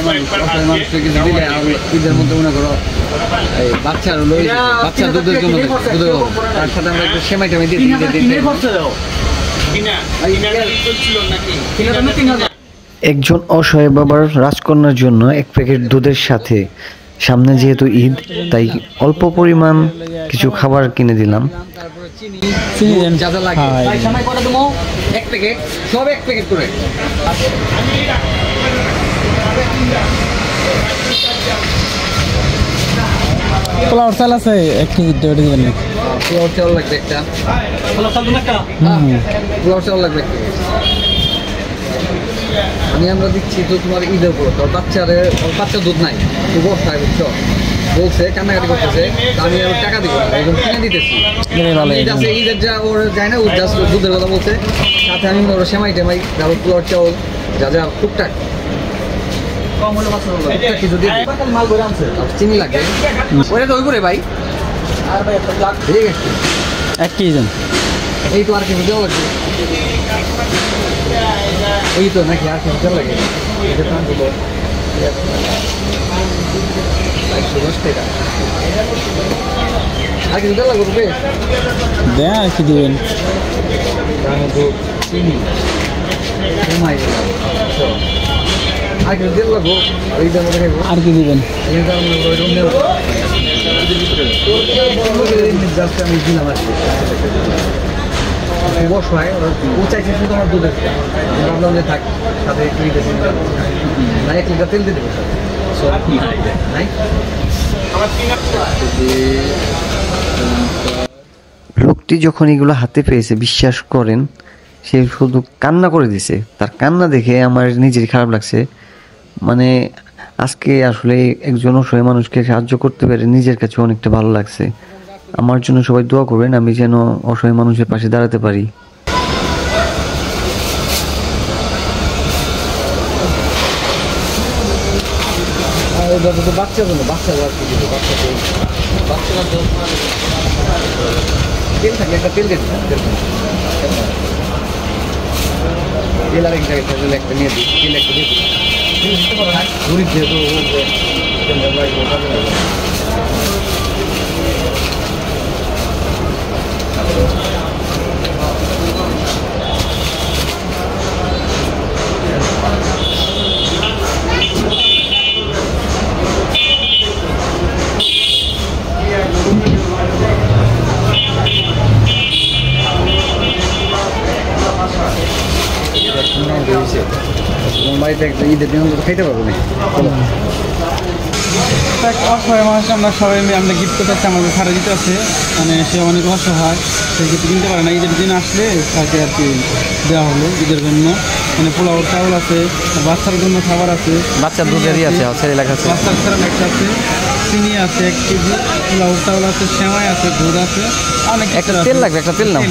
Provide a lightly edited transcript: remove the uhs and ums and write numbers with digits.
মানুষকে কিছু দিলে ঈদের মধ্যে মনে করো এই বাচ্চার হলো বাচ্চা দুধের জন্য তার সাথে আমরা একটু সেমাই টেমাই দিয়ে একজন অসহায় বাবার রাজকন্যার জন্য এক প্যাকেট দুধের সাথে সামনে যেহেতু ঈদ তাই অল্প পরিমাণ কিছু খাবার কিনে দিলাম। যা যা লাগে সেমাই কত দেবো এক প্যাকেট সব এক প্যাকেট করে পোলাওর চাল আছে এক কেজি দিবেন না পোলাও চাল লাগবে একটা পোলাও চাল লাগবে আমি আমরা দিচ্ছি তো তোমার ঈদের উপর তোর বাচ্চা দুধ নাই খুব অবস্থায় বুঝছো বলছে কান্নাকাটি করতেছে আমি আর টাকা দিব একদম কিনে দিতেছি ঈদ আছে ঈদের যা ওর যায় না ওর জাস্ট দুধের কথা বলছে সাথে আমি ওর সেমাই টেমাই তারপর পোলাওর চাউল যা যা টুকটাক কম হলে কিছু দিয়ে মাল করে আনছে চিনি লাগে ওটা তো ওই করে ভাই আর ভাই ঠিক আছে এক কেজি দেন এই তো আর কিছু দেওয়া লাগবে এই তো নাকি আর কিছু দেওয়া লাগে এটা দাম দেবো 110 টাকা আর কিছু দেওয়া লাগবে রুপে দেন আর কি দিবেন চিনি কমাই দিলাম আর কিছু দেওয়া লাগবো ওই দাম আর কি দিবেন জাস্ট আমি দিলাম আর কি বসায় ও চাইছে শুধু আমার দুধের ভাবলাম যে থাক সাথে একটু না 1 লিটার তেল দিয়ে দেবো নাই লোকটি যখন এগুলো হাতে পেয়েছে বিশ্বাস করেন সে শুধু কান্না করে দিছে। তার কান্না দেখে আমার নিজেরই খারাপ লাগছে। মানে আজকে আসলে একজন অসহায় মানুষকে সাহায্য করতে পেরে নিজের কাছে অনেকটা ভালো লাগছে। আমার জন্য সবাই দোয়া করবেন আমি যেন অসহায় মানুষের পাশে দাঁড়াতে পারি। বাচ্চার জন্য বাচ্চারা তেল থাকে একটা তেল দিয়ে তেল আর এক জায়গায় একটা নিয়ে দিই তেল একটা দিয়ে দিই গরিব যেহেতু বাড়িতে একটা ঈদের দিন খাইতে পারবো না অসহায় মানুষ আমরা সবাই আমরা গিফট করতে আসছি আমাদের ছাড়া দিতে আছে মানে সে অনেক অসহায় সে গিফট কিনতে পারে না ঈদের দিন আসলে তাকে আর কি দেওয়া হলো ঈদের জন্য মানে পোলাওর চাউল আছে বাচ্চার জন্য খাবার আছে বাচ্চার দুধেরই আছে লেখা আছে বাচ্চার স্যালাড আছে চিনি আছে 1 কেজি পোলাওর চাউল আছে সেমাই আছে দুধ আছে অনেক একটা তেল লাগবে একটা তেল নাও